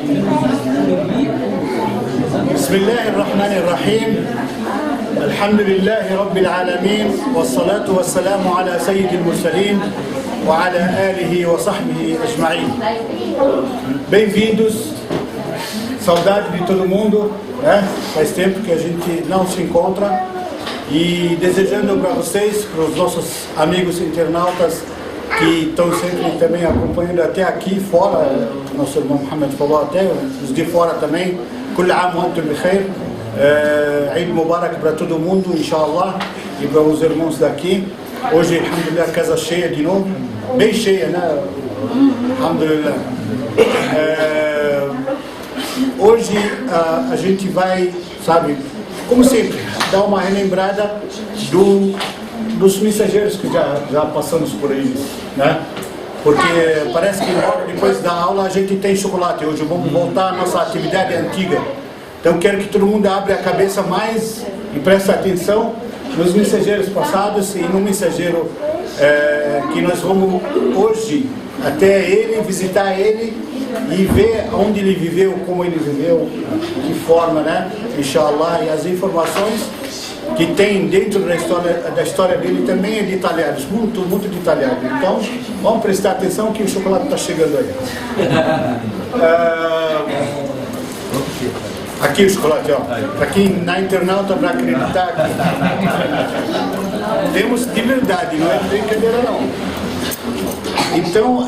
Bismillahirrahmanirrahim. Alhamdulillahi Rabbil Alamin. Wassalatu wassalamu ala Sayyidil Mursalin wa ala alihi wa sahbihi ajma'in. Bem-vindos, saudade de todo mundo, né? Faz tempo que a gente não se encontra. E desejando para vocês, para os nossos amigos internautas que estão sempre também acompanhando até aqui fora, nosso irmão Mohamed falou até, os de fora também, Kul aam wa antum bi khair, Eid Mubarak para todo mundo, inshallah, e para os irmãos daqui. Hoje, alhamdulillah, casa cheia de novo, bem cheia, né? Alhamdulillah. Hoje a gente vai, sabe, como sempre, dar uma relembrada dos mensageiros que já passamos por aí, né? Porque parece que logo depois da aula a gente tem chocolate. Hoje vamos voltar à nossa atividade antiga. Então quero que todo mundo abra a cabeça mais e preste atenção nos mensageiros passados e no mensageiro que nós vamos hoje até ele, visitar ele e ver onde ele viveu, como ele viveu, de que forma, né? Inshallah, e as informações que tem dentro da história dele também é detalhadas, muito detalhado. Então, vamos prestar atenção que o chocolate está chegando aí. Aqui o chocolate, ó. Aqui na internauta para acreditar que temos de verdade, não é de brincadeira não. Então,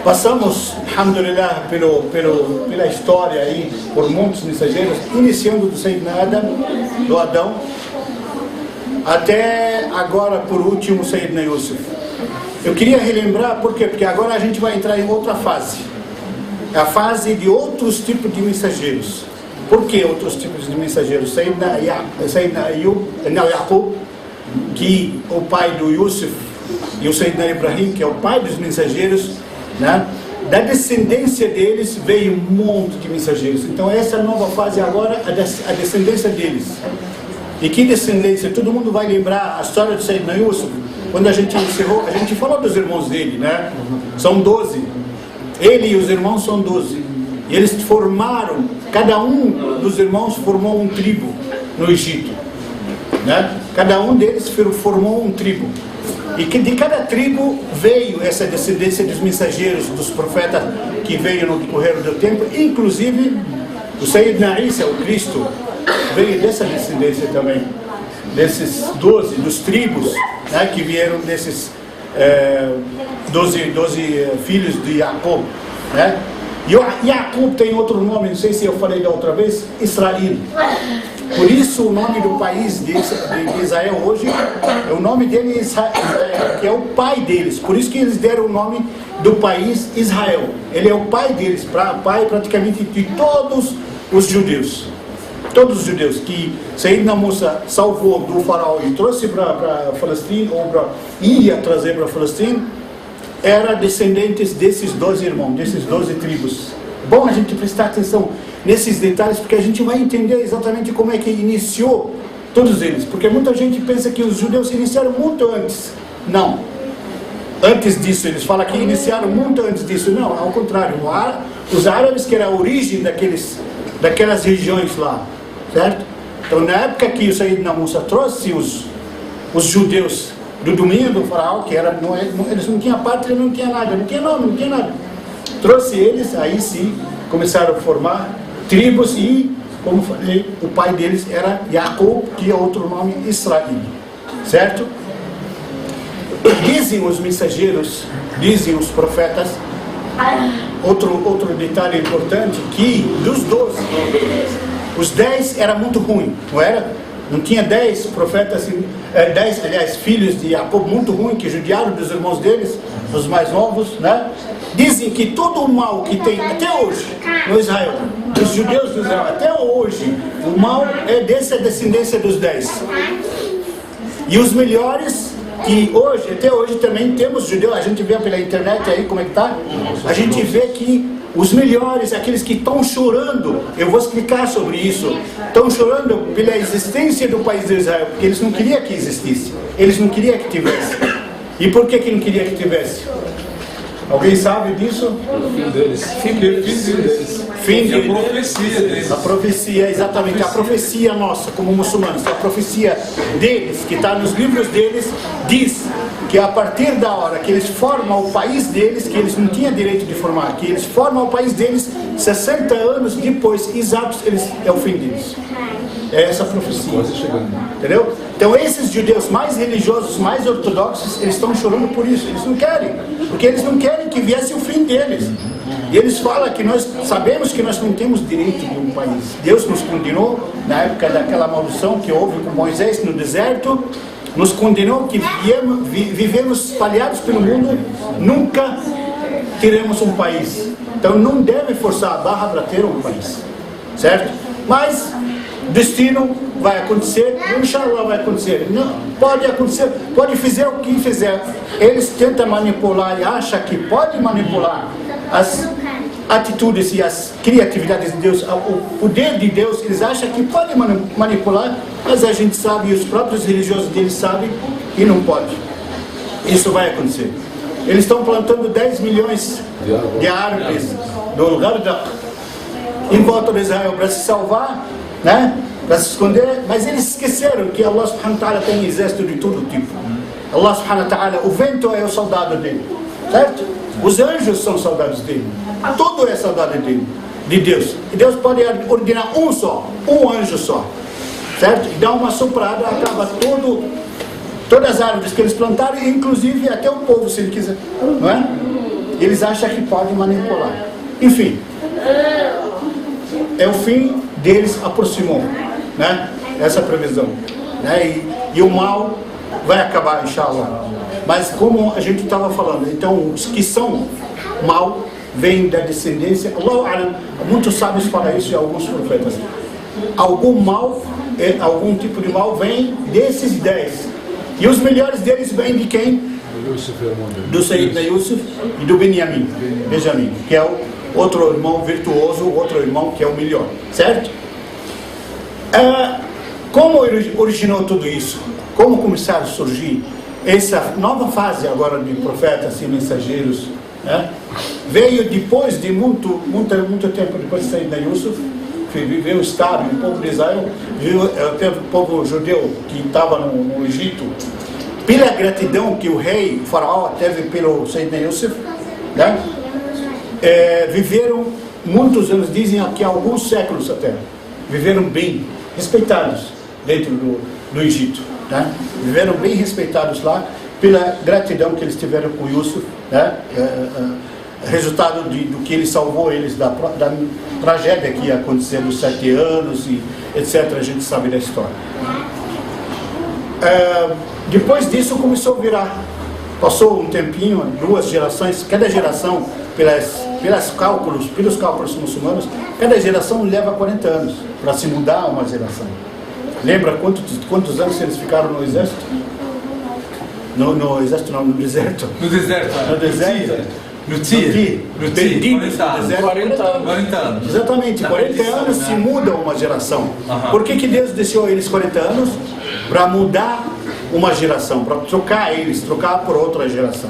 passamos, alhamdulillah, pela história aí, por muitos mensageiros, iniciando do Sayyidina Adam, do Adão, até agora, por último, Sayyidina Yusuf. Eu queria relembrar, por quê? Porque agora a gente vai entrar em outra fase. É a fase de outros tipos de mensageiros. Por que outros tipos de mensageiros? Sayyidina Yaqub, que o pai do Yusuf, e o Sayyidina Ibrahim, que é o pai dos mensageiros, né? Da descendência deles veio um monte de mensageiros. Então essa nova fase agora é a descendência deles. E que descendência? Todo mundo vai lembrar a história do Sayyidina Yusuf. Quando a gente encerrou, a gente falou dos irmãos dele, né? São 12. Ele e os irmãos são 12. E eles formaram, cada um dos irmãos formou um tribo no Egito, né? Cada um deles formou um tribo. E que de cada tribo veio essa descendência dos mensageiros, dos profetas que veio no decorrer do tempo, inclusive o Sayyidina Isa, o Cristo, veio dessa descendência também, desses 12, dos tribos, né, que vieram desses 12 filhos de Jacob, né? E Jacob tem outro nome, não sei se eu falei da outra vez, Israel. Por isso o nome do país de Israel hoje, o nome dele é Israel, que é o pai deles. Por isso que eles deram o nome do país Israel. Ele é o pai deles, pai praticamente de todos os judeus. Todos os judeus que Sayyidina Musa salvou do faraó e trouxe para Palestina, ou ia trazer para Palestina, eram descendentes desses 12 irmãos, desses 12 tribos. Bom a gente prestar atenção nesses detalhes, porque a gente vai entender exatamente como é que iniciou todos eles. Porque muita gente pensa que os judeus iniciaram muito antes. Não. Antes disso, eles falam que iniciaram muito antes disso. Não, ao contrário. Os árabes, que era a origem daquelas regiões lá, certo? Então, na época que o Sayyidina Musa trouxe os judeus do domínio do faraó, que era, eles não tinham pátria, não tinha nada, não tinha nome, não tinha nada. Trouxe eles, aí sim, começaram a formar tribos e, como falei, o pai deles era Jacob, que é outro nome, Israel, certo? Dizem os mensageiros, dizem os profetas, outro detalhe importante, que dos 12, os 10 era muito ruim, não era? Não tinha 10 profetas, 10 filhos de Jacob muito ruim, que judiaram dos irmãos deles, os mais novos, né? Dizem que todo o mal que tem até hoje no Israel, dos judeus do Israel, até hoje, o mal é dessa descendência dos 10. E os melhores, que hoje, até hoje também temos judeus, a gente vê pela internet aí como é que tá, a gente vê que os melhores, aqueles que estão chorando, eu vou explicar sobre isso, estão chorando pela existência do país de Israel, porque eles não queriam que existisse, eles não queriam que tivesse. E por que não queriam que tivesse? Alguém sabe disso? Fim deles. Fim deles. Fim deles. A profecia deles. A profecia, exatamente. A profecia nossa, como muçulmanos, a profecia deles, que está nos livros deles, diz que a partir da hora que eles formam o país deles, que eles não tinham direito de formar, que eles formam o país deles, 60 anos depois, exatos, é o fim deles. É essa a profecia. Entendeu? Então esses judeus mais religiosos, mais ortodoxos, eles estão chorando por isso. Eles não querem, porque eles não querem que viesse o fim deles. E eles falam que nós sabemos que nós não temos direito de um país. Deus nos condenou na época daquela maldição que houve com Moisés no deserto. Nos condenou que vivemos espalhados pelo mundo, nunca teremos um país. Então não deve forçar a barra para ter um país, certo? Mas destino vai acontecer, inshallah vai acontecer. Não, pode acontecer, pode fazer o que fizer. Eles tentam manipular e acham que pode manipular as atitudes e as criatividades de Deus, o poder de Deus, eles acham que pode manipular, mas a gente sabe, e os próprios religiosos deles sabem que não pode. Isso vai acontecer. Eles estão plantando 10 milhões de árvores no lugar em volta de Israel para se salvar, né? Para se esconder, mas eles esqueceram que Allah subhanahu wa ta'ala tem exército de todo tipo. Allah subhanahu wa ta'ala, o vento é o soldado dele, certo? Os anjos são soldados dele. Tudo é soldado dele, de Deus. E Deus pode ordenar um anjo só, certo? E dá uma soprada, acaba todas as árvores que eles plantaram, inclusive até o povo, se ele quiser, não é? Eles acham que pode manipular. Enfim, é o fim deles aproximou, né? Essa previsão, né? E o mal vai acabar, inshallah. Mas como a gente estava falando, então os que são mal vêm da descendência. Muitos sábios falam isso e alguns profetas. Algum algum tipo de mal vem desses 10. E os melhores deles vêm de quem? Do Sayyidina Yusuf e do Benjamim, que é o outro irmão virtuoso, o outro irmão que é o melhor, certo? Como originou tudo isso? Como começaram a surgir essa nova fase agora de profetas e mensageiros, né? Veio depois de muito tempo depois de sair da Yusuf, viveu estável, o povo de Israel, o povo judeu que estava no Egito, pela gratidão que o rei, o faraó, teve pelo Sayyidina Yusuf, né? Viveram muitos anos, dizem que alguns séculos até, viveram bem, respeitados dentro do Egito, né? Viveram bem respeitados lá pela gratidão que eles tiveram com Yusuf, né? Resultado do que ele salvou eles da tragédia que ia acontecer nos 7 anos e etc. A gente sabe da história. Depois disso começou a virar, passou um tempinho, 2 gerações, cada geração, pelos cálculos muçulmanos, cada geração leva 40 anos para se mudar uma geração. Lembra quantos anos eles ficaram no exército? No exército não, no deserto. No deserto. No deserto. No TIE. 40 anos. Exatamente, 40 anos se muda uma geração. Por que Deus deixou eles 40 anos? Para mudar uma geração, para trocar por outra geração.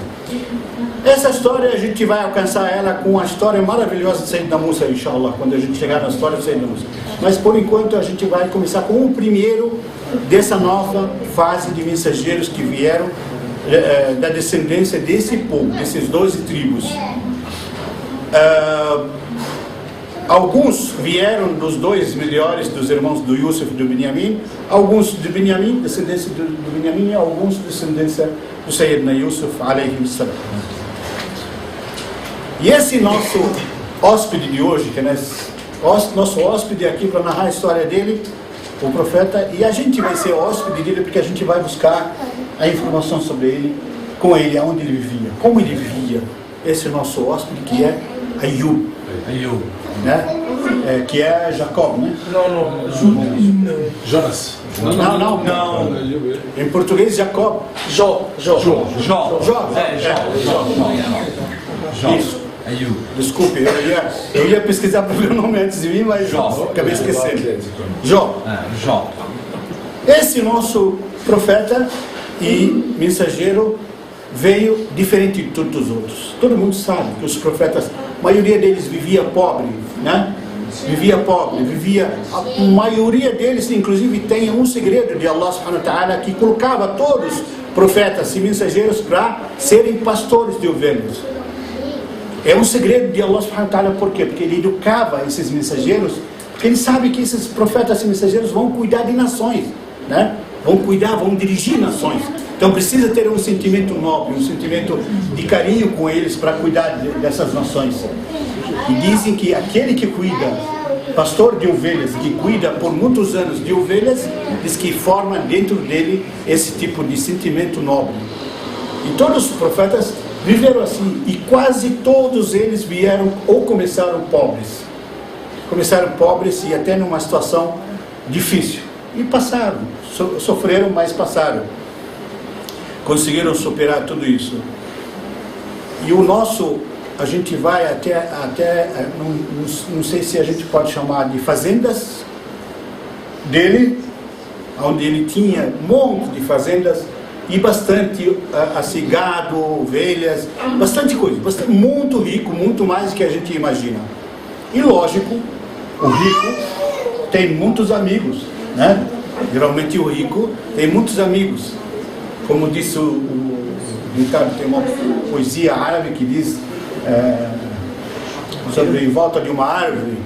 Essa história a gente vai alcançar ela com a história maravilhosa de Sayyidina Musa, inshallah, quando a gente chegar na história de Sayyidina Musa. Mas por enquanto a gente vai começar com o primeiro dessa nova fase de mensageiros que vieram da descendência desse povo, desses 12 tribos. Alguns vieram dos 2 melhores, dos irmãos do Yusuf e do Benjamim, alguns de Benjamim, descendência do Benjamim, e alguns descendência do Sayyidina Yusuf, alayhi salam. E esse nosso hóspede de hoje, que é nosso hóspede aqui para narrar a história dele, o profeta, e a gente vai ser hóspede dele porque a gente vai buscar a informação sobre ele, com ele, aonde ele vivia, como ele vivia. Esse nosso hóspede que é Ayub, né? Que é Jacob, né? Jonas. Não. Em português, Jacob. Jó. Isso. Desculpe, eu ia pesquisar para ver o nome antes de mim, mas acabei esquecendo. Jó. Esse nosso profeta e mensageiro veio diferente de todos os outros. Todo mundo sabe que os profetas, a maioria deles vivia pobre, né? Vivia pobre, a maioria deles inclusive tem um segredo de Allah subhanahu wa ta'ala, que colocava todos profetas e mensageiros para serem pastores de ovelhas. É um segredo de Allah subhanahu wa ta'ala, por quê? Porque ele educava esses mensageiros, porque ele sabe que esses profetas e mensageiros vão cuidar de nações, né? Vão dirigir nações. Então precisa ter um sentimento nobre, um sentimento de carinho com eles para cuidar dessas nações. E dizem que aquele que cuida, pastor de ovelhas, que cuida por muitos anos de ovelhas, diz que forma dentro dele esse tipo de sentimento nobre. E todos os profetas viveram assim, e quase todos eles vieram ou começaram pobres. Começaram pobres e até numa situação difícil. E passaram, sofreram, mas passaram. Conseguiram superar tudo isso. E o nosso, a gente vai até não sei se a gente pode chamar de fazendas dele, onde ele tinha um monte de fazendas e bastante assim, gado, ovelhas, bastante coisa, muito rico, muito mais do que a gente imagina. E lógico, o rico tem muitos amigos, né? Geralmente o rico tem muitos amigos. Como disse o Ricardo, tem uma poesia árabe que diz sobre em volta de uma árvore,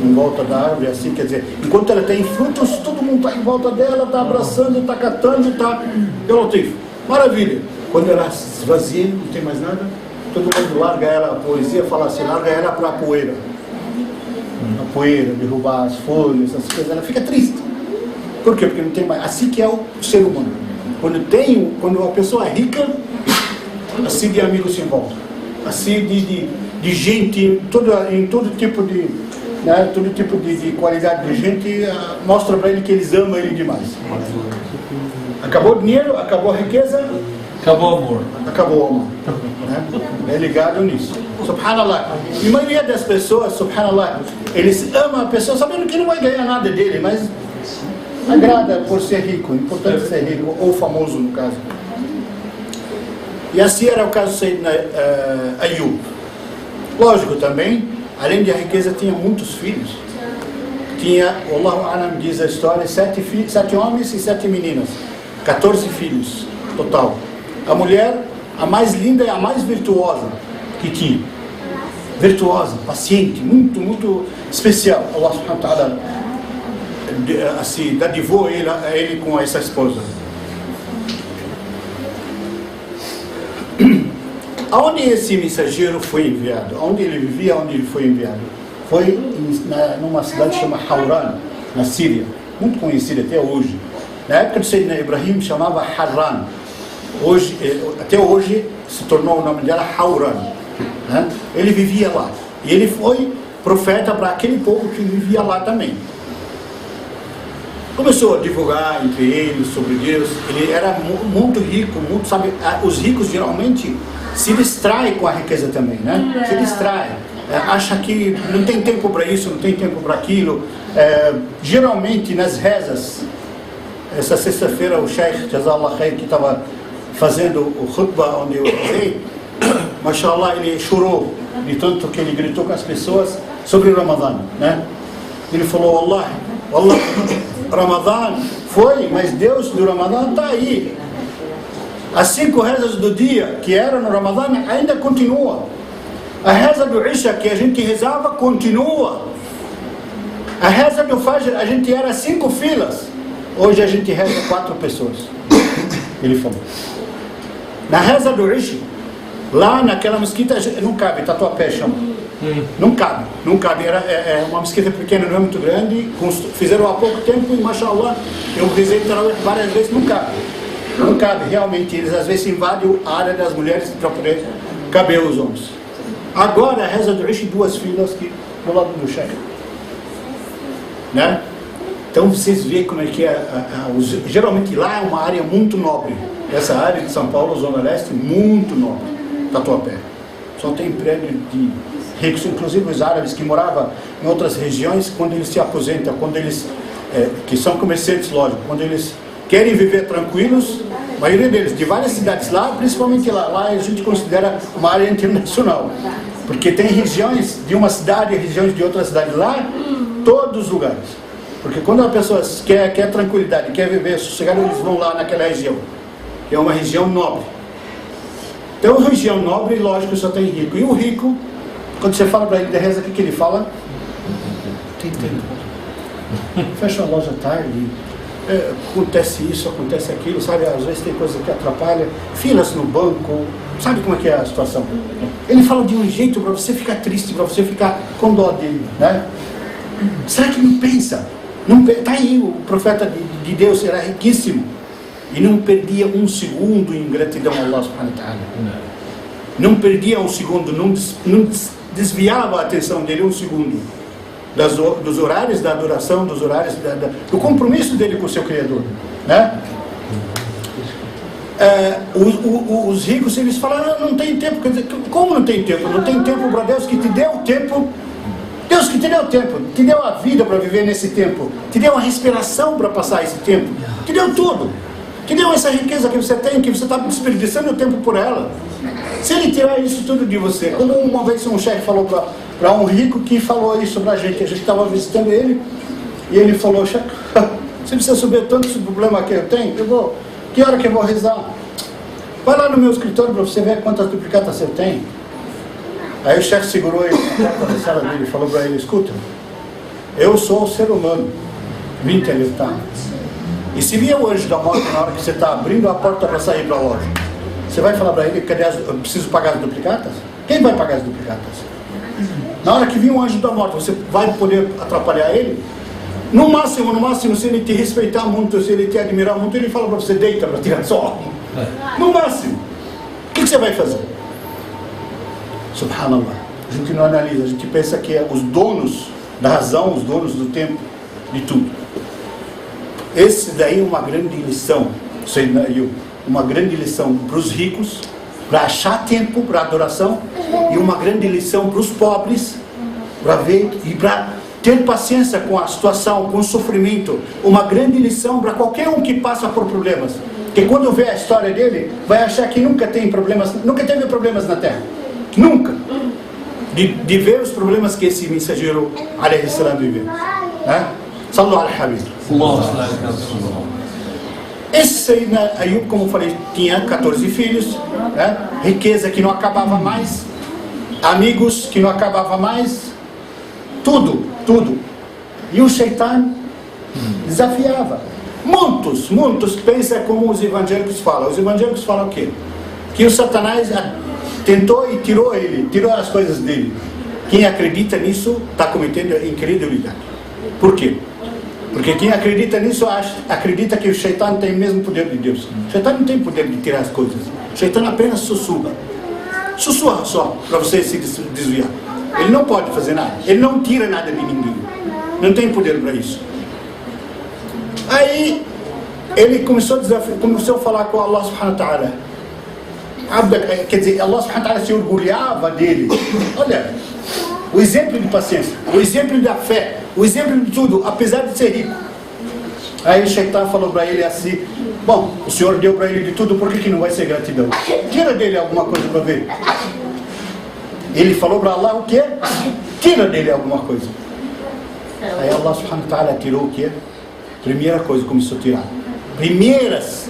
em volta da árvore, assim, quer dizer, enquanto ela tem frutos, todo mundo está em volta dela, está abraçando, está catando, está... Maravilha! Quando ela se esvazia, não tem mais nada, todo mundo larga ela, a poesia fala assim, larga ela para a poeira. A poeira, derrubar as folhas, essas coisas, ela fica triste. Por quê? Porque não tem mais. Assim que é o ser humano. Quando a pessoa é rica, assim de amigos se envolve. Assim de gente, em todo tipo de, né, todo tipo de qualidade de gente, mostra para ele que eles amam ele demais. Acabou o dinheiro, acabou a riqueza, acabou o amor. Acabou o amor. Né? É ligado nisso. Subhanallah. E a maioria das pessoas, subhanallah, eles amam a pessoa sabendo que não vai ganhar nada dele, mas agrada por ser rico. É importante ser rico, ou famoso no caso. E assim era o caso de Sayyidina Ayub. Lógico também, além da riqueza, tinha muitos filhos. Tinha, Allahu A'lam diz a história, 7 homens e 7 meninas. 14 filhos total. A mulher, a mais linda e a mais virtuosa que tinha. Virtuosa, paciente, muito, muito especial. Allah subhanahu wa ta'ala assim, dadivou ele com essa esposa. Aonde esse mensageiro foi enviado? Onde ele vivia, onde ele foi enviado? Foi numa cidade chamada Hauran, na Síria, muito conhecida até hoje. Na época de Sayyidina Ibrahim chamava Harran. Até hoje se tornou o nome dela Hauran. Né? Ele vivia lá. E ele foi profeta para aquele povo que vivia lá também. Começou a divulgar entre eles sobre Deus. Ele era muito rico, muito, sabe, os ricos geralmente se distraem com a riqueza também, né? Se distraem. Acha que não tem tempo para isso, não tem tempo para aquilo. Geralmente nas rezas, essa sexta-feira o Sheikh Jazallah Khair, que estava fazendo o khutbah onde eu rezei, mashallah, ele chorou de tanto que ele gritou com as pessoas sobre o Ramadã, né? Ele falou, Wallah, Ramadã foi, mas Deus do Ramadã está aí. As 5 rezas do dia que eram no Ramadã ainda continua. A reza do Isha que a gente rezava continua. A reza do Fajr a gente era 5 filas. Hoje a gente reza 4 pessoas. Ele falou. Na reza do Isha, lá naquela mesquita não cabe, Tatuapé chama. Não cabe. É uma mesquita pequena, não é muito grande. Fizeram há pouco tempo e, mashallah, eu rezei várias vezes, não cabe. Não cabe, realmente. Eles às vezes invadem a área das mulheres para poder caber os homens. Agora a reza do Isha, 2 filas que do lado do Sheikh. Né? Então vocês veem como é que é. Geralmente lá é uma área muito nobre. Essa área de São Paulo, Zona Leste, muito nobre. Tatuapé. Só tem prédio de ricos, inclusive os árabes que moravam em outras regiões, quando eles se aposentam, quando eles, que são comerciantes, lógico, quando eles querem viver tranquilos, a maioria deles, de várias cidades lá, principalmente lá a gente considera uma área internacional, porque tem regiões de uma cidade e regiões de outra cidade lá, todos os lugares. Porque quando a pessoa quer tranquilidade, quer viver sossegado, eles vão lá naquela região, que é uma região nobre. Então, região nobre, lógico, só tem rico. E o rico, quando você fala para ele de reza, o que ele fala? Tem tempo. Fecha a loja tarde, acontece isso, acontece aquilo, sabe? Às vezes tem coisa que atrapalha, filas no banco, sabe como é que é a situação? Ele fala de um jeito para você ficar triste, para você ficar com dó dele, né? Será que não pensa? Está aí, o profeta de Deus era riquíssimo e não perdia um segundo em gratidão a Allah subhanahu wa ta'ala. Não perdia um segundo, não desviava a atenção dele um segundo dos horários da adoração, dos horários do compromisso dele com o seu Criador, né? Os ricos, eles falam, não tem tempo. Quer dizer, como não tem tempo? Não tem tempo para Deus que te deu o tempo. Deus que te deu o tempo, te deu a vida para viver nesse tempo, te deu a respiração para passar esse tempo, te deu tudo, te deu essa riqueza que você tem, que você está desperdiçando o tempo por ela. Se ele tirar isso tudo de você, quando uma vez um chefe falou para um rico que falou isso para a gente estava visitando ele, e ele falou, chefe, você precisa saber tanto esse problema que eu tenho, que hora que eu vou rezar? Vai lá no meu escritório para você ver quantas duplicatas eu tenho. Aí o chefe segurou ele na porta da sala dele e falou para ele, escuta, eu sou o ser humano, vim te alertar. E se vier o anjo da morte na hora que você está abrindo a porta para sair para a loja, você vai falar para ele, eu preciso pagar as duplicatas? Quem vai pagar as duplicatas? Na hora que vir o anjo da morte, você vai poder atrapalhar ele? No máximo, se ele te respeitar muito, se ele te admirar muito, ele fala para você, deita para tirar sol. No máximo. O que você vai fazer? Subhanallah, a gente não analisa, a gente pensa que é os donos da razão, os donos do tempo, de tudo. Esse daí é uma grande lição, uma grande lição para os ricos, para achar tempo para adoração, e uma grande lição para os pobres, para ver e para ter paciência com a situação, com o sofrimento. Uma grande lição para qualquer um que passa por problemas, que quando vê a história dele, vai achar que nunca teve problemas na terra. Nunca. De ver os problemas que esse mensageiro alayhi salam viveu. Sallu al-Habib. Esse Sayyidina Ayub, como eu falei, tinha 14 filhos, riqueza que não acabava mais, amigos que não acabava mais, tudo. E o Shaitan desafiava. Muitos pensam como os evangélicos falam. Os evangélicos falam o quê? Que o Satanás tentou e tirou as coisas dele. Quem acredita nisso está cometendo incredulidade. Por quê? Porque quem acredita nisso acredita que o Shaitan tem o mesmo poder de Deus. O Shaitan não tem poder de tirar as coisas. O Shaitan apenas sussurra só para você se desviar. Ele não pode fazer nada. Ele não tira nada de ninguém. Não tem poder para isso. Aí ele começou a falar com Allah subhanahu wa ta'ala. Quer dizer, Allah subhanahu wa ta'ala se orgulhava dele. Olha, o exemplo de paciência, o exemplo da fé, o exemplo de tudo, apesar de ser rico. Aí o Shaitan falou para ele assim, bom, o Senhor deu para ele de tudo, por que não vai ser gratidão? Tira dele alguma coisa para ver. Ele falou para Allah o quê? Tira dele alguma coisa. Aí Allah subhanahu wa ta'ala tirou o quê? Primeira coisa, começou a tirar. Primeiras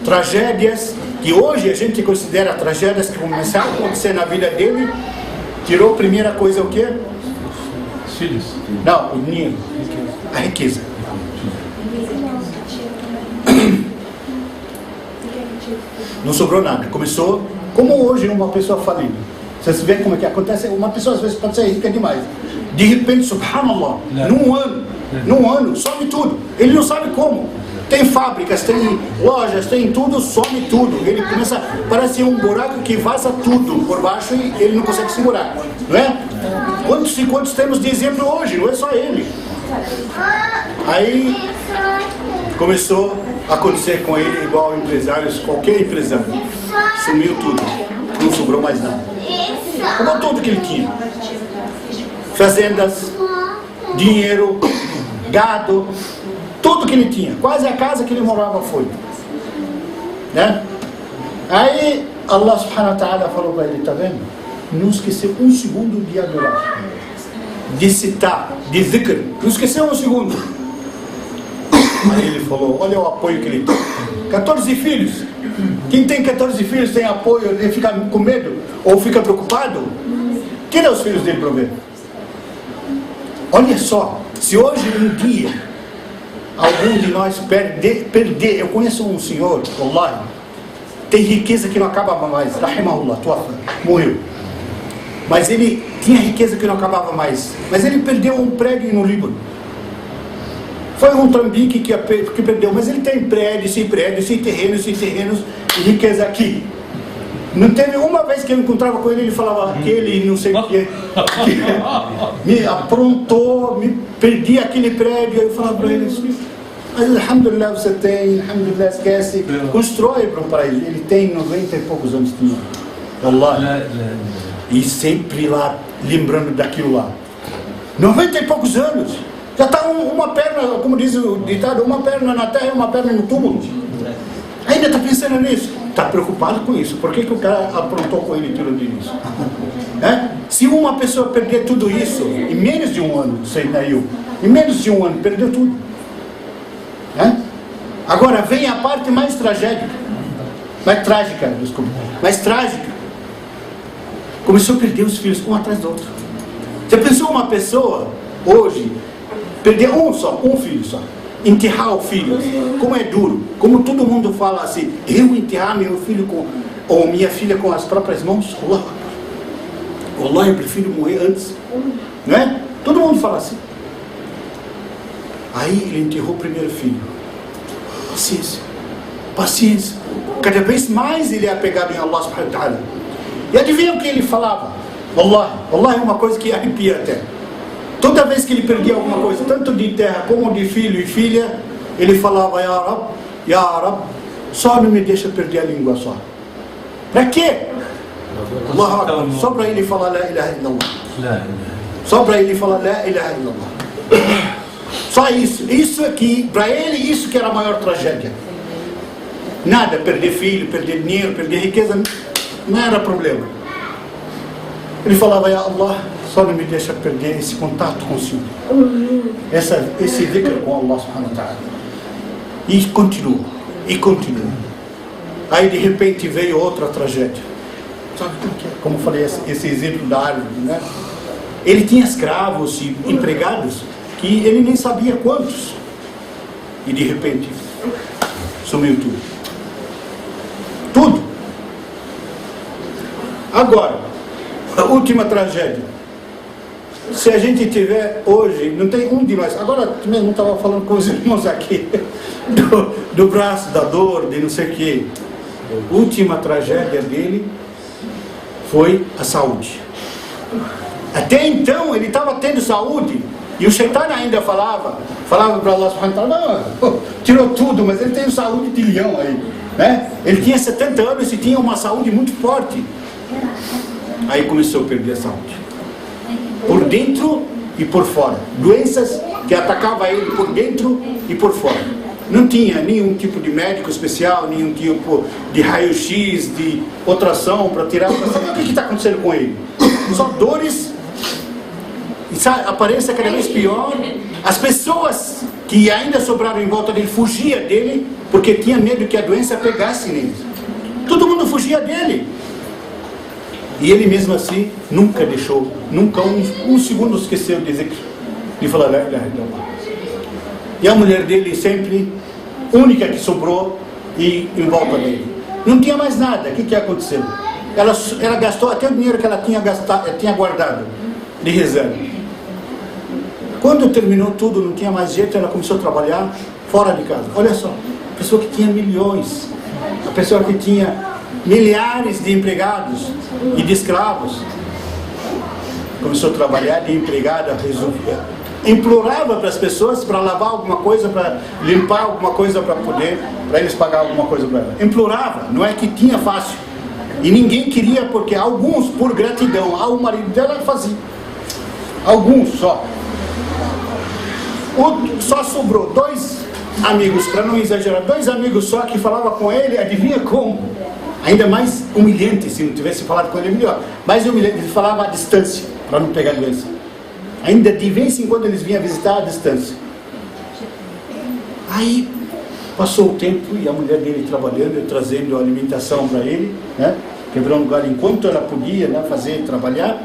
tragédias que hoje a gente considera tragédias que começaram a acontecer na vida dele. Tirou a primeira coisa o quê? Os filhos. Não, o dinheiro, a riqueza. Não sobrou nada. Começou como hoje uma pessoa falindo. Você vê como é que acontece? Uma pessoa às vezes pode ser rica demais. De repente, subhanallah, num ano, some tudo. Ele não sabe como. Tem fábricas, tem lojas, tem tudo, some tudo. Ele começa, parece um buraco que vaza tudo por baixo e ele não consegue segurar. Não é? Quantos temos de exemplo hoje? Não é só ele. Aí começou a acontecer com ele igual empresários, qualquer empresário. Sumiu tudo. Não sobrou mais nada. Acabou tudo que ele tinha. Fazendas, dinheiro, gado, Tudo que ele tinha, quase a casa que ele morava foi, né? Aí Allah subhanahu wa ta'ala falou para ele, tá vendo? Não esqueceu um segundo de adorar, de citar, de zikr, não esqueceu um segundo. Aí ele falou, olha o apoio que ele tem, 14 filhos. Quem tem 14 filhos tem apoio, ele fica com medo ou fica preocupado? Tira os filhos dele para ver. Olha só, se hoje um dia algum de nós perder, eu conheço um senhor, wallahi, tem riqueza que não acaba mais, rahimahullah, morreu, mas ele tinha riqueza que não acabava mais, mas ele perdeu um prédio no Líbano. Foi um trambique que perdeu, mas ele tem prédios, sem terrenos e riqueza aqui. Não teve uma vez que eu encontrava com ele, ele falava aquele não sei o que me aprontou, me perdi aquele prédio. Aí eu falava para ele assim, alhamdulillah você tem, alhamdulillah esquece, constrói para ele. Ele tem 90 e poucos anos, tinha, Allah, e sempre lá lembrando daquilo lá. 90 e poucos anos, já está uma perna, como diz o ditado, uma perna na terra e uma perna no túmulo. Ainda está pensando nisso, está preocupado com isso. Por que o cara aprontou com ele tudo isso? Se uma pessoa perder tudo isso em menos de um ano, em menos de um ano perdeu tudo. Agora vem a parte mais trágica, começou a perder os filhos um atrás do outro. Você pensou uma pessoa hoje perder um filho só, enterrar o filho, como é duro, como todo mundo fala assim, eu enterrar meu filho ou minha filha com as próprias mãos, Allah, eu prefiro morrer antes, não é? Todo mundo fala assim. Aí ele enterrou o primeiro filho, paciência, cada vez mais ele é apegado em Allah subhanahu wa ta'ala. E adivinha o que ele falava? Allah é uma coisa que arrepia até. Toda vez que ele perdia alguma coisa, tanto de terra como de filho e filha, ele falava, Ya Rab, só não me deixa perder a língua só. Para quê? Só para ele falar La ilaha illallah. Só para ele falar La ilaha illallah. Só isso. Isso aqui, para ele, isso que era a maior tragédia. Nada, perder filho, perder dinheiro, perder riqueza, não era problema. Ele falava, Ya Allah, só não me deixa perder esse contato com o Senhor. Esse dhikr com Allah subhanahu wa ta'ala. E continua. Aí de repente veio outra tragédia. Sabe como eu falei, esse exemplo da árvore, né? Ele tinha escravos e empregados que ele nem sabia quantos. E de repente sumiu tudo. Tudo. Agora, a última tragédia. Se a gente tiver hoje, não tem um de nós, agora também não estava falando com os irmãos aqui, do braço, da dor, de não sei o que. A última tragédia dele foi a saúde. Até então ele estava tendo saúde, e o Shaitan ainda falava para Allah subhanahu wa ta'ala, não, tirou tudo, mas ele tem saúde de leão aí, né? Ele tinha 70 anos e tinha uma saúde muito forte. Aí começou a perder a saúde, por dentro e por fora. Doenças que atacavam ele por dentro e por fora. Não tinha nenhum tipo de médico especial, nenhum tipo de raio-x, de ultrassom para tirar, para saber o que está acontecendo com ele. Só dores, a aparência cada vez pior. As pessoas que ainda sobraram em volta dele fugiam dele, porque tinha medo que a doença pegasse nele. Todo mundo fugia dele. E ele mesmo assim nunca deixou, nunca um segundo esqueceu de dizer, de falar La ilaha illallah. E a mulher dele sempre, única que sobrou e em volta dele. Não tinha mais nada. O que aconteceu? Ela gastou até o dinheiro que ela tinha guardado de reserva. Quando terminou tudo, não tinha mais jeito, ela começou a trabalhar fora de casa. Olha só, a pessoa que tinha milhões, a pessoa que tinha milhares de empregados e de escravos, começou a trabalhar de empregada, resolvia, implorava para as pessoas para lavar alguma coisa, para limpar alguma coisa, para eles pagar alguma coisa para ela. Implorava, não é que tinha fácil. E ninguém queria, porque alguns, por gratidão ao marido dela, faziam. Alguns só. Só sobrou 2 amigos, para não exagerar, 2 amigos só que falavam com ele, adivinha como? Ainda mais humilhante, se não tivesse falado com ele, melhor. Mais humilhante, ele falava à distância, para não pegar doença. Ainda de vez em quando eles vinham visitar à distância. Aí passou o tempo e a mulher dele trabalhando, trazendo alimentação para ele, né? Quebrando lugar enquanto ela podia, né, fazer, trabalhar.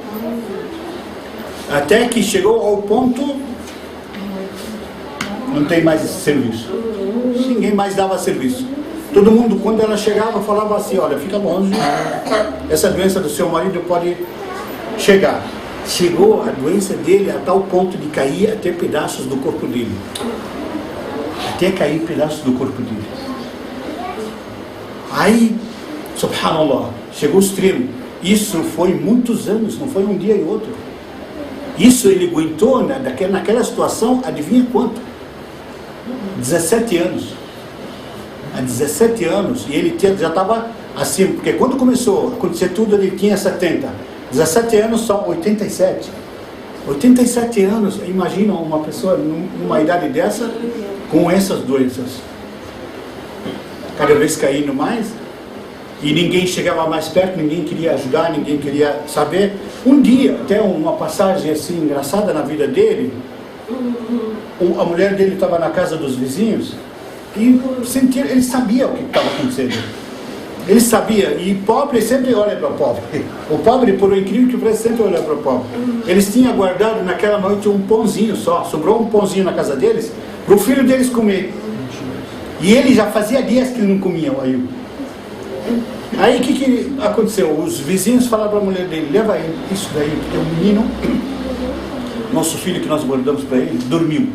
Até que chegou ao ponto, não tem mais esse serviço. Ninguém mais dava serviço. Todo mundo, quando ela chegava, falava assim: olha, fica longe, essa doença do seu marido pode chegar. Chegou a doença dele a tal ponto de cair até pedaços do corpo dele. Até cair pedaços do corpo dele. Aí, subhanallah, chegou o extremo. Isso foi muitos anos, não foi um dia e outro. Isso ele aguentou naquela situação, adivinha quanto? 17 anos. Há 17 anos, e ele já estava assim, porque quando começou a acontecer tudo, ele tinha 70. 17 anos são 87. 87 anos, imagina uma pessoa numa idade dessa, com essas doenças. Cada vez caindo mais, e ninguém chegava mais perto, ninguém queria ajudar, ninguém queria saber. Um dia, até uma passagem assim engraçada na vida dele, a mulher dele estava na casa dos vizinhos, e ele sabia o que estava acontecendo. Ele sabia, e pobre sempre olha para o pobre. O pobre, por incrível que pareça, sempre olha para o pobre. Eles tinham guardado naquela noite um pãozinho só, sobrou um pãozinho na casa deles, para o filho deles comer. E ele já fazia dias que ele não comia o Ayub. Aí o que aconteceu? Os vizinhos falaram para a mulher dele: leva isso daí, porque o menino, nosso filho que nós guardamos para ele, dormiu.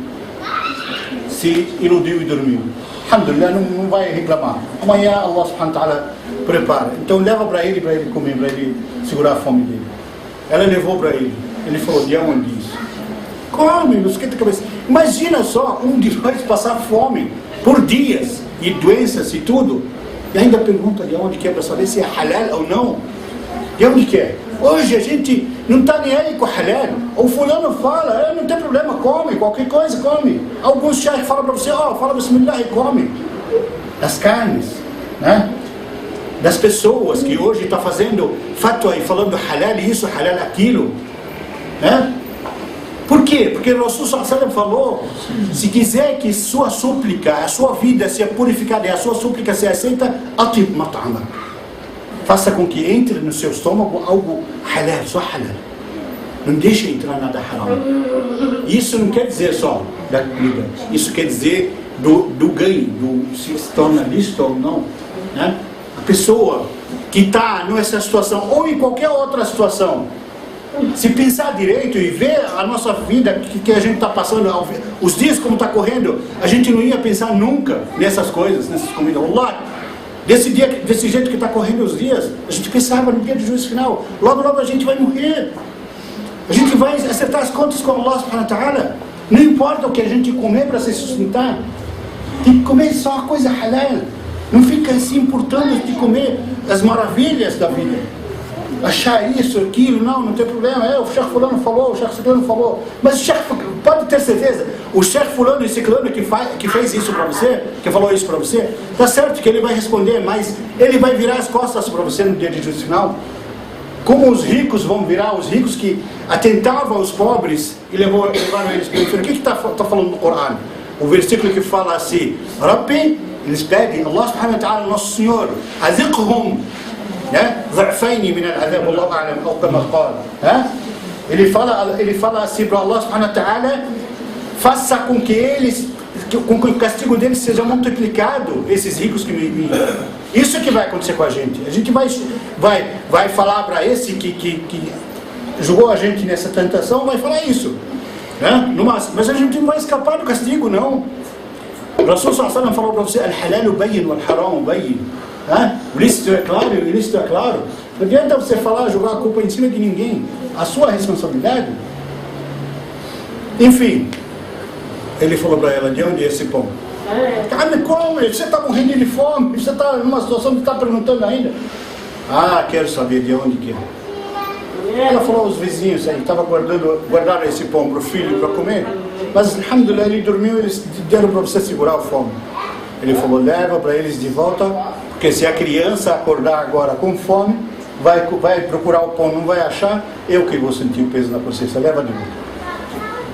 Se iludiu e dormiu. Alhamdulillah, não vai reclamar. Amanhã Allah subhanahu wa ta'ala prepara. Então leva para ele comer, para ele segurar a fome dele. Ela levou para ele. Ele falou: de onde isso? Come, não esquenta a cabeça. Imagina só, um de nós passar fome por dias, e doenças e tudo, e ainda pergunta de onde que é, para saber se é halal ou não. De onde que é? Hoje a gente não está nem aí com halal. O fulano fala: não tem problema, come, qualquer coisa come. Alguns chefes falam para você: fala bismillah e come. Das carnes, né? Das pessoas que hoje estão fazendo fatwa e falando halal isso, halal aquilo, né? Por quê? Porque o Rasul sallallahu alaihi wasallam falou: se quiser que sua súplica, a sua vida seja purificada e a sua súplica seja aceita, atib mat'ama. Faça com que entre no seu estômago algo halal, só halal. Não deixe entrar nada haram. Isso não quer dizer só da comida. Isso quer dizer do ganho, se torna lícito ou não, né? A pessoa que está nessa situação ou em qualquer outra situação, se pensar direito e ver a nossa vida que a gente está passando, os dias como está correndo, a gente não ia pensar nunca nessas coisas, nessas comidas. Allah, desse jeito que está correndo os dias, a gente pensava no dia do juízo final. Logo a gente vai morrer. A gente vai acertar as contas com Allah subhanahu wa ta'ala. Não importa o que a gente comer para se sustentar. Tem que comer só coisa halal. Não fica se importando de comer as maravilhas da vida. Achar isso, aquilo, não tem problema. O chefe fulano falou, o chefe ciclano falou. Mas o chefe, pode ter certeza, o chefe fulano e ciclano que fez isso para você, que falou isso para você, tá certo que ele vai responder, mas ele vai virar as costas para você no dia de juízo final. Como os ricos vão virar, os ricos que atentavam aos pobres e levaram eles para o inferno. O que está falando no Corão? O versículo que fala assim: Rabbi, eles pedem, Allah subhanahu wa ta'ala, nosso Senhor, aziqhum ضعفين من العذاب والله أعلم أو كما قال. Ele fala assim para Allah subhanahu wa ta'ala: faça com que o castigo deles seja multiplicado, esses ricos que me. Isso que vai acontecer com a gente. A gente vai falar para esse que jogou a gente nessa tentação, vai falar isso, né? Mas a gente não vai escapar do castigo, não. O Rasul sallallahu alaihi wasallam falou para você: al-halal bayyin wal-haram bayyin. O lícito é claro e o ilícito é claro. Não adianta você falar, jogar a culpa em cima de ninguém. A sua responsabilidade. Enfim, ele falou para ela: de onde é esse pão? Come, você está morrendo de fome, você está numa situação que está perguntando ainda. Quero saber de onde que é. Ela falou aos vizinhos aí, guardaram esse pão para o filho para comer. Mas, alhamdulillah, ele dormiu, eles deram para você segurar o fome. Ele falou, leva para eles de volta, porque se a criança acordar agora com fome, vai procurar o pão, não vai achar, eu que vou sentir o peso na consciência, leva de volta.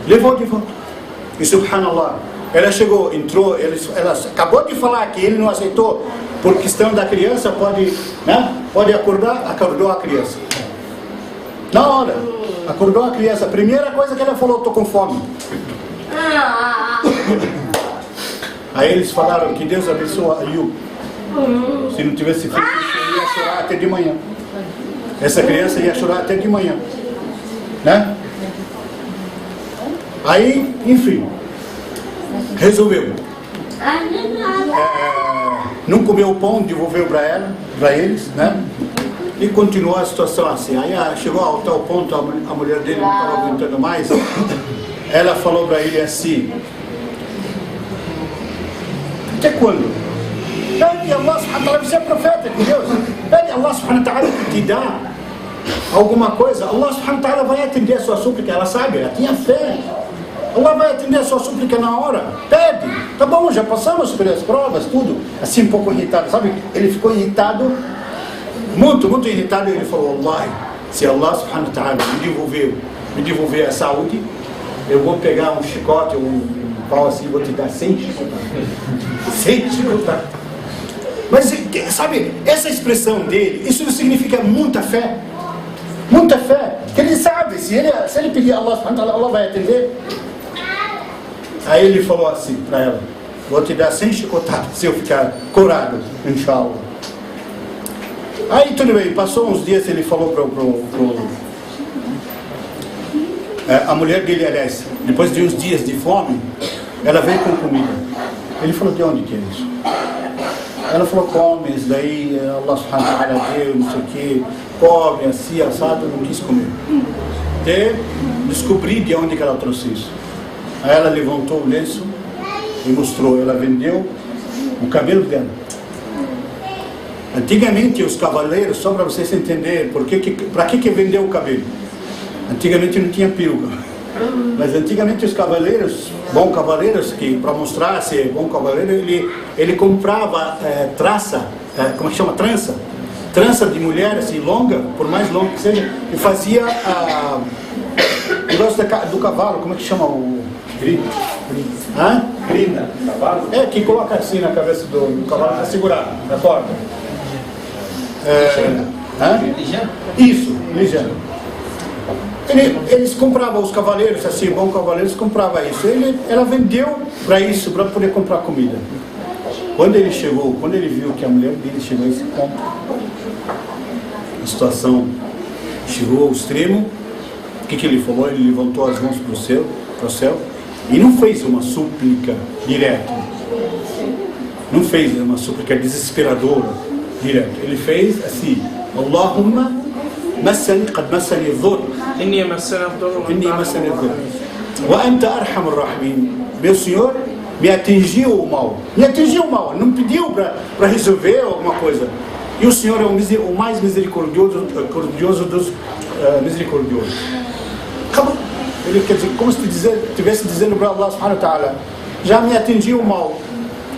Levou de volta. E subhanallah, ela chegou, entrou, ela acabou de falar que ele não aceitou, por questão da criança, pode acordar, acordou a criança. Na hora, acordou a criança, a primeira coisa que ela falou, estou com fome. Aí eles falaram que Deus abençoa Ayub. Se não tivesse feito isso, ele ia chorar até de manhã. Essa criança ia chorar até de manhã, né? Aí, enfim, resolveu. Não comeu o pão, devolveu para eles, né? E continuou a situação assim. Aí chegou ao tal ponto, a mulher dele não estava aguentando mais. Ela falou para ele assim: até quando? Pede a Allah subhanahu wa ta'ala, você é profeta de Deus. Pede a Allah subhanahu wa ta'ala que te dá alguma coisa. Allah subhanahu wa ta'ala vai atender a sua súplica. Ela sabe, ela tinha fé. Allah vai atender a sua súplica na hora. Pede. Tá bom, já passamos por as provas, tudo. Assim, um pouco irritado, sabe? Ele ficou irritado, muito, muito irritado. E ele falou, Wallahi, se Allah subhanahu wa ta'ala me devolver a saúde, eu vou pegar um chicote, um pau assim, vou te dar 100 chicotadas. 100 chicotadas. Mas, sabe, essa expressão dele, isso significa muita fé. Muita fé. Que ele sabe, se ele pedir a Allah subhanahu wa ta'ala, Allah vai atender. Aí ele falou assim para ela: vou te dar 100 chicotadas se eu ficar curado, inshallah. Aí tudo bem, passou uns dias, ele falou a mulher dele, aliás, depois de uns dias de fome, ela veio com comida. Ele falou, de onde que é isso? Ela falou, come, isso daí Allah subhanahu wa ta'ala deu, não sei o que, come, assim, assado, não quis comer. Até descobri de onde que ela trouxe isso. Aí ela levantou o lenço e mostrou, ela vendeu o cabelo dela. Antigamente os cavaleiros, só para vocês entenderem, para que vendeu o cabelo? Antigamente não tinha peruca. Mas antigamente os cavaleiros, bons cavaleiros, que para mostrar ser bom cavaleiro, ele comprava traça, como que chama? Trança de mulher, assim, longa, por mais longa que seja, e fazia o negócio do cavalo, como é que chama o... Crina. Cavalo? Que coloca assim na cabeça do cavalo para segurar na corda. Isso, ligeiro. Eles compravam, os cavaleiros, assim, bons cavaleiros compravam isso. Ela vendeu para isso, para poder comprar comida. Quando ele viu que a mulher dele chegou a esse ponto, a situação chegou ao extremo, o que ele falou? Ele levantou as mãos para o céu e não fez uma súplica direta. Não fez uma súplica desesperadora direta. Ele fez assim: Allahumma massani qad massani dhur. Inni massani dhur. Wa anta arhamur rahimin. Meu Senhor, me atingiu o mal. Não pediu para resolver alguma coisa. E o Senhor é o mais misericordioso dos misericordiosos. Acabou. Ele quer dizer, como se estivesse dizendo para Allah subhanahu wa ta'ala: já me atingiu o mal.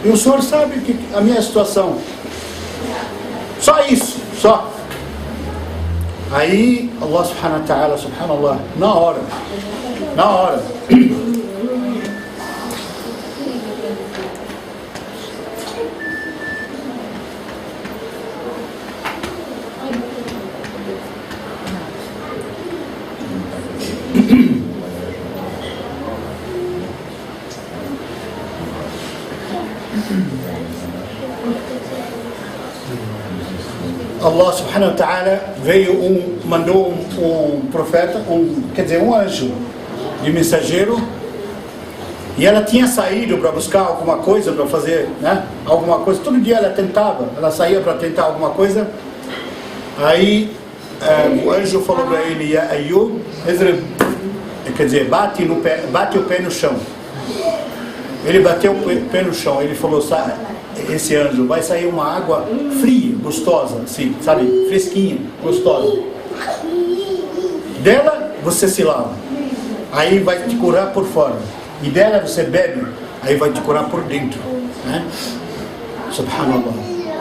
E o Senhor sabe que a minha situação. Só isso, só. Aí Allah subhanahu wa ta'ala, subhanallah, na hora. Allah subhanahu wa ta'ala mandou um profeta, um anjo de mensageiro, e ela tinha saído para buscar alguma coisa, para fazer, alguma coisa. Todo dia ela saía para tentar alguma coisa. Aí o anjo falou para ele: Ya Ayub, bate o pé no chão. Ele bateu o pé no chão, ele falou: esse anjo, vai sair uma água fria, gostosa, assim, sabe, fresquinha, gostosa. Dela você se lava, aí vai te curar por fora. e dela você bebe, aí vai te curar por dentro, né? Subhanallah.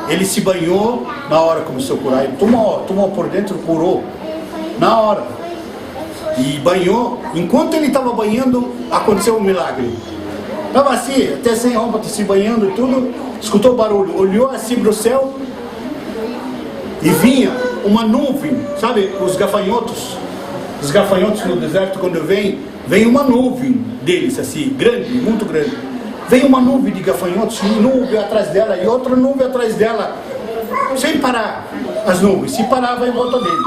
Ele se banhou, na hora começou a curar, ele tomou por dentro, curou, na hora. E banhou, enquanto ele estava banhando, aconteceu um milagre. Estava assim, até sem roupa, se banhando e tudo, escutou barulho, olhou assim para o céu e vinha uma nuvem, sabe, os gafanhotos no deserto, quando vem uma nuvem deles, assim, grande, muito grande. Vem uma nuvem de gafanhotos, uma nuvem atrás dela e outra nuvem atrás dela, sem parar as nuvens, se parava em volta dele.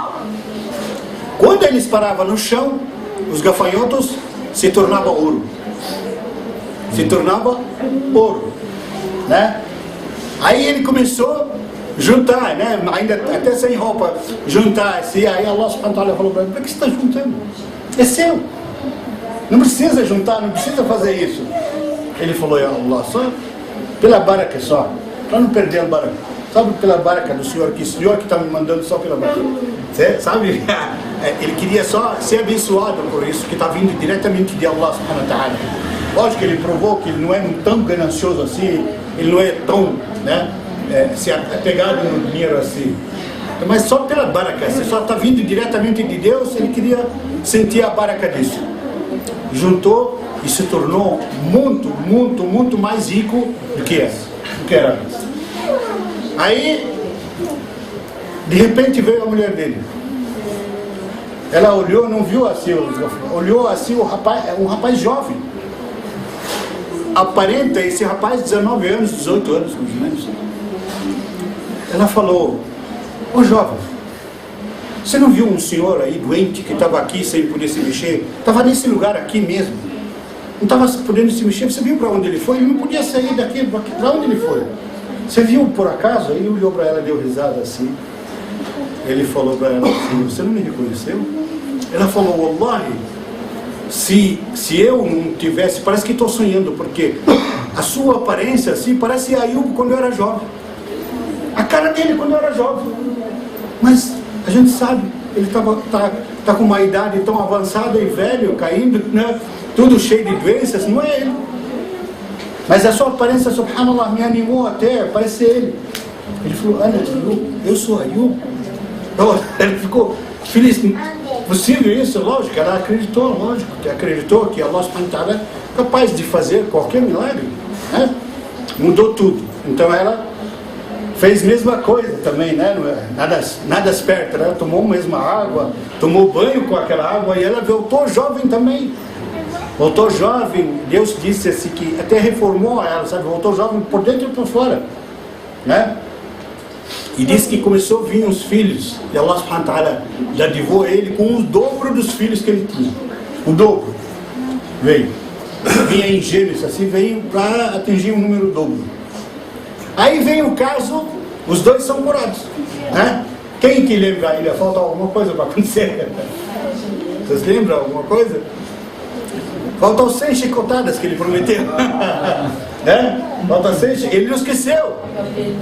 Quando eles paravam no chão, os gafanhotos se tornavam ouro. Se tornava ouro, né? Aí ele começou a juntar, né? Ainda até sem roupa, juntar assim. Aí Allah subhanahu wa ta'ala falou para ele: por que você está juntando? É seu, não precisa juntar, não precisa fazer isso. Ele falou: ya Allah, só pela baraka, só para não perder a baraka, sabe, pela baraka do Senhor, que o Senhor que está me mandando, só pela baraka. Você sabe? Ele queria só ser abençoado por isso, que está vindo diretamente de Allah subhanahu wa ta'ala. Lógico que ele provou que ele não é tão ganancioso assim, ele não é tão, né, se apegado no dinheiro assim. Mas só pela baraka, se só está vindo diretamente de Deus, ele queria sentir a baraka disso. Juntou e se tornou muito, muito, muito mais rico do que era antes. Aí, de repente veio a mulher dele. Ela olhou, não viu assim, olhou assim um rapaz jovem. Aparenta esse rapaz 19 anos, 18 anos, mais ou menos. Ela falou: ô jovem, você não viu um senhor aí doente que estava aqui sem poder se mexer? Estava nesse lugar aqui mesmo, não estava podendo se mexer. Você viu para onde ele foi? Ele não podia sair daqui. Para onde ele foi? Você viu por acaso? Aí ele olhou para ela, deu risada assim. Ele falou para ela assim: você não me reconheceu? Ela falou: wallahi, se eu não tivesse, parece que estou sonhando, porque a sua aparência assim parece Ayub quando eu era jovem, a cara dele quando eu era jovem. Mas a gente sabe, ele tá com uma idade tão avançada e velho, caindo, né? Tudo cheio de doenças, não é ele. Mas a sua aparência, subhanallah, me animou até, parece ele. Ele falou: Ana Ayub, eu sou Ayub. Ele ficou feliz. Possível isso? Lógico, ela acreditou, lógico, que acreditou que Allah subhanahu wa ta'ala é capaz de fazer qualquer milagre, né? Mudou tudo. Então ela fez a mesma coisa também, né? Nada esperta, né? Tomou a mesma água, tomou banho com aquela água e ela voltou jovem também. Voltou jovem, Deus disse assim que até reformou ela, sabe? Voltou jovem por dentro e por fora, né? E disse que começou a vir os filhos, e Allah subhanahu wa ta'ala dadivou ele com o dobro dos filhos que ele tinha. O dobro. Vinha em gêmeos, assim, veio para atingir um número dobro. Aí vem o caso, os dois são curados, né? Quem que lembra ainda? Falta alguma coisa para acontecer? Vocês lembram alguma coisa? Faltam 100 chicotadas que ele prometeu. Né? Faltam 100, ele não esqueceu.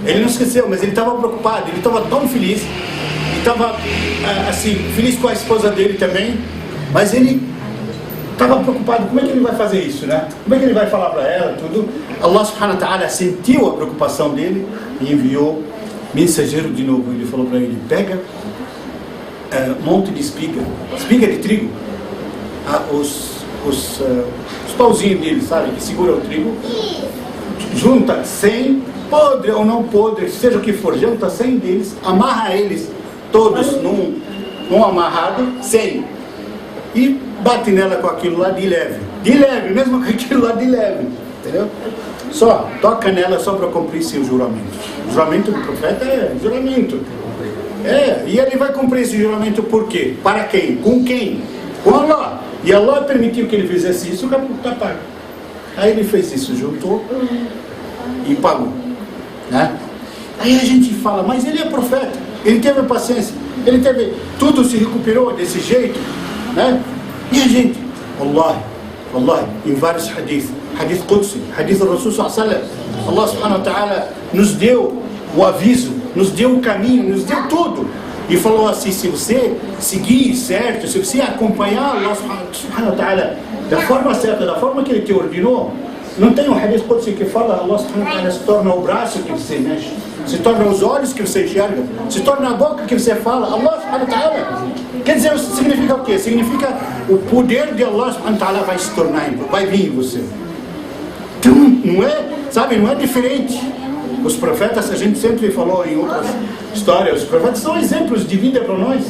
Ele não esqueceu, mas ele estava preocupado, ele estava tão feliz. Ele estava assim, feliz com a esposa dele também. Mas ele estava preocupado, como é que ele vai fazer isso, né? Como é que ele vai falar para ela, tudo? Allah subhanahu wa ta'ala sentiu a preocupação dele e enviou mensageiro de novo. Ele falou para ele: pega um monte de espiga de trigo, os pauzinhos dele, sabe, que segura o trigo, junta 100, podre ou não podre, seja o que for, junta 100 deles, amarra eles todos num amarrado, 100, e bate nela com aquilo lá de leve, mesmo com aquilo lá de leve, entendeu? Só toca nela só para cumprir seu juramento. O juramento do profeta é juramento. E ele vai cumprir esse juramento por quê? Para quem? Com quem? Com Allah. E Allah permitiu que ele fizesse isso, o capítulo está pago. Aí ele fez isso, juntou e pagou, né? Aí a gente fala: mas ele é profeta, ele teve paciência, ele teve, tudo se recuperou desse jeito, né? E a gente, wallahi, em vários hadith Qudsi, hadith do Rasul sallallahu alaihi wasallam, Allah subhanahu wa ta'ala nos deu o aviso, nos deu o caminho, nos deu tudo. E falou assim: se você seguir certo, se você acompanhar Allah subhanahu wa ta'ala da forma certa, da forma que Ele te ordenou. Não tem um hadith Qudsi que fala, Allah subhanahu wa ta'ala se torna o braço que você mexe, se torna os olhos que você enxerga, se torna a boca que você fala, Allah subhanahu wa ta'ala. Quer dizer, significa o quê? Significa o poder de Allah subhanahu wa ta'ala vai se tornar, vai vir em você. Então, não é, sabe, não é diferente. Os profetas, a gente sempre falou em outras histórias, os profetas são exemplos de vida para nós,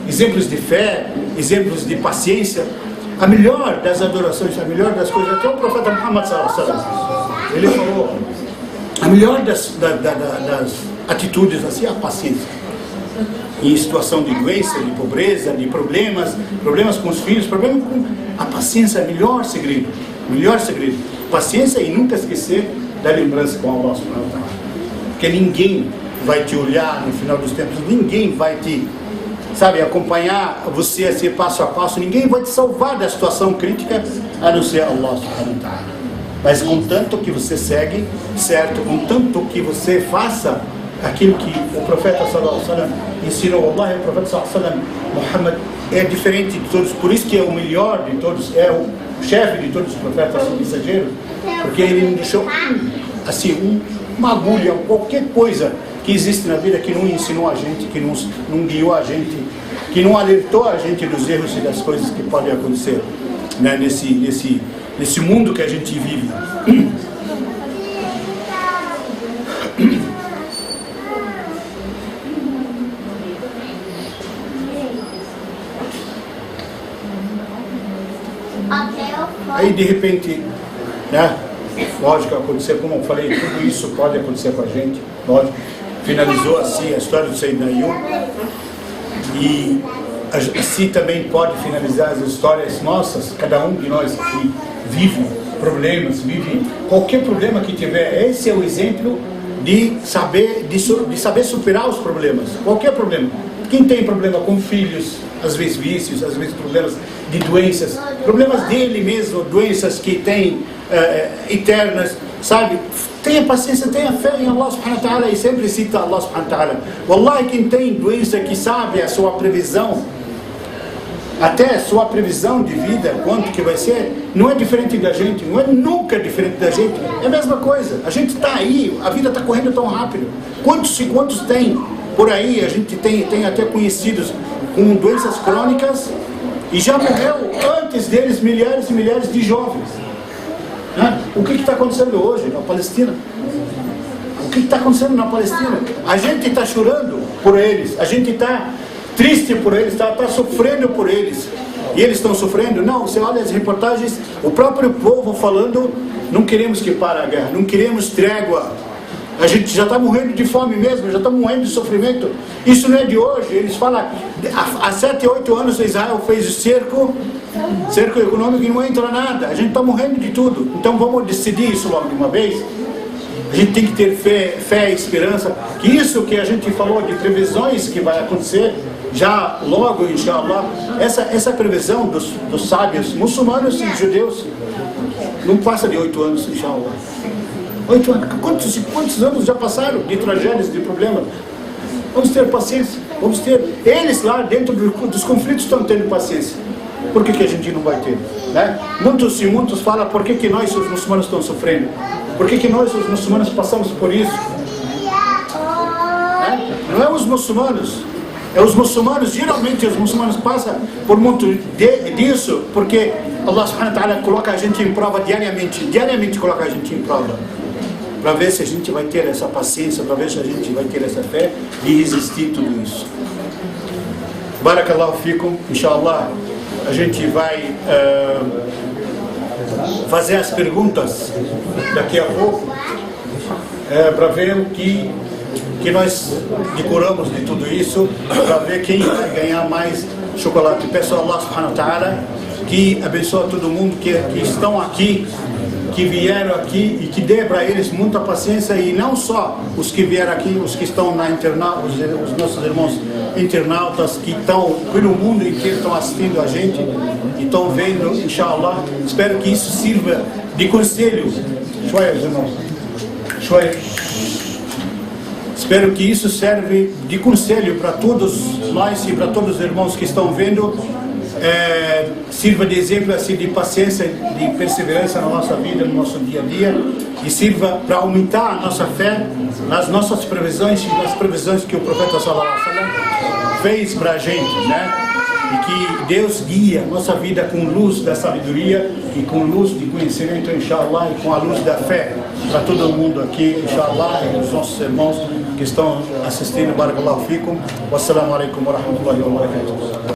exemplos de fé, exemplos de paciência. A melhor das adorações, a melhor das coisas, até o profeta Muhammad sallallahu alaihi wasallam, ele falou, a melhor das atitudes assim, é a paciência. Em situação de doença, de pobreza, de problemas com os filhos, problemas com a paciência é o melhor segredo, paciência e nunca esquecer da lembrança com Allah subhanahu wa ta'ala. Porque ninguém vai te olhar no final dos tempos, ninguém vai te, sabe, acompanhar você assim, passo a passo, ninguém vai te salvar da situação crítica a não ser Allah subhanahu wa ta'ala. Mas contanto que você segue certo, contanto que você faça aquilo que o profeta sallallahu alaihi wasallam ensinou. Allah, o profeta sallallahu alaihi wasallam, Muhammad, é diferente de todos, por isso que é o melhor de todos, é o chefe de todos os profetas mensageiros, porque ele não deixou assim uma agulha, qualquer coisa que existe na vida que não ensinou a gente, que não guiou a gente, que não alertou a gente dos erros e das coisas que podem acontecer, né, nesse mundo que a gente vive. Aí de repente, né, lógico, acontecer, como eu falei, tudo isso pode acontecer com a gente, lógico. Finalizou assim a história do Sayyidina Ayyub, e assim também pode finalizar as histórias nossas. Cada um de nós que vive problemas, vive qualquer problema que tiver, esse é o exemplo de saber superar os problemas, qualquer problema. Quem tem problema com filhos, às vezes vícios, às vezes problemas de doenças, problemas dele mesmo, doenças que tem eternas, sabe? Tenha paciência, tenha fé em Allah subhanahu wa ta'ala, e sempre cita Allah subhanahu wa ta'ala. Wallahi, quem tem doença, que sabe a sua previsão, até a sua previsão de vida, quanto que vai ser, não é diferente da gente, não é nunca diferente da gente, é a mesma coisa. A gente está aí, a vida está correndo tão rápido. Quantos tem por aí? A gente tem até conhecidos com doenças crônicas, e já morreu antes deles milhares e milhares de jovens. O que está acontecendo hoje na Palestina? O que está acontecendo na Palestina? A gente está chorando por eles, a gente está triste por eles, está sofrendo por eles. E eles estão sofrendo? Não, você olha as reportagens, o próprio povo falando, não queremos que pare a guerra, não queremos trégua. A gente já está morrendo de fome mesmo, já está morrendo de sofrimento. Isso não é de hoje. Eles falam, há 7, 8 anos Israel fez o cerco econômico e não entra nada. A gente está morrendo de tudo. Então vamos decidir isso logo de uma vez. A gente tem que ter fé e esperança. Que isso que a gente falou de previsões que vai acontecer, já logo, inshallah, essa previsão dos sábios muçulmanos e judeus, não passa de 8 anos, inshallah. 8 anos. Quantos anos já passaram de tragédias, de problemas? Vamos ter paciência. Vamos ter. Eles lá dentro dos conflitos estão tendo paciência. Por que a gente não vai ter? Né? Muitos falam por que nós, os muçulmanos, estamos sofrendo. Por que nós, os muçulmanos, passamos por isso? Né? Não é os muçulmanos. É os muçulmanos, geralmente os muçulmanos passam por muito disso, porque Allah subhanahu wa ta'ala coloca a gente em prova diariamente coloca a gente em prova, para ver se a gente vai ter essa paciência, para ver se a gente vai ter essa fé de resistir tudo isso. Barakallahu fikum, inshallah, a gente vai fazer as perguntas daqui a pouco, para ver o que nós decoramos de tudo isso, para ver quem vai ganhar mais chocolate. Peço a Allah subhanahu wa ta'ala que abençoe todo mundo que estão aqui, que vieram aqui, e que dê para eles muita paciência, e não só os que vieram aqui, os que estão na internet, os nossos irmãos internautas que estão pelo mundo inteiro, estão assistindo a gente e estão vendo, inshallah. Espero que isso sirva de conselho. Espero que isso serve de conselho para todos nós e para todos os irmãos que estão vendo, sirva de exemplo assim, de paciência, de perseverança na nossa vida, no nosso dia a dia, e sirva para aumentar a nossa fé nas nossas previsões e nas previsões que o profeta sallallahu alaihi wasallam fez para a gente, né? E que Deus guia a nossa vida com luz da sabedoria e com luz de conhecimento, inshallah, e com a luz da fé para todo mundo aqui, inshallah, e os nossos irmãos que estão assistindo. Barakallahu fikum. Wassalamu alaikum wa rahmatullahi wa barakatuh.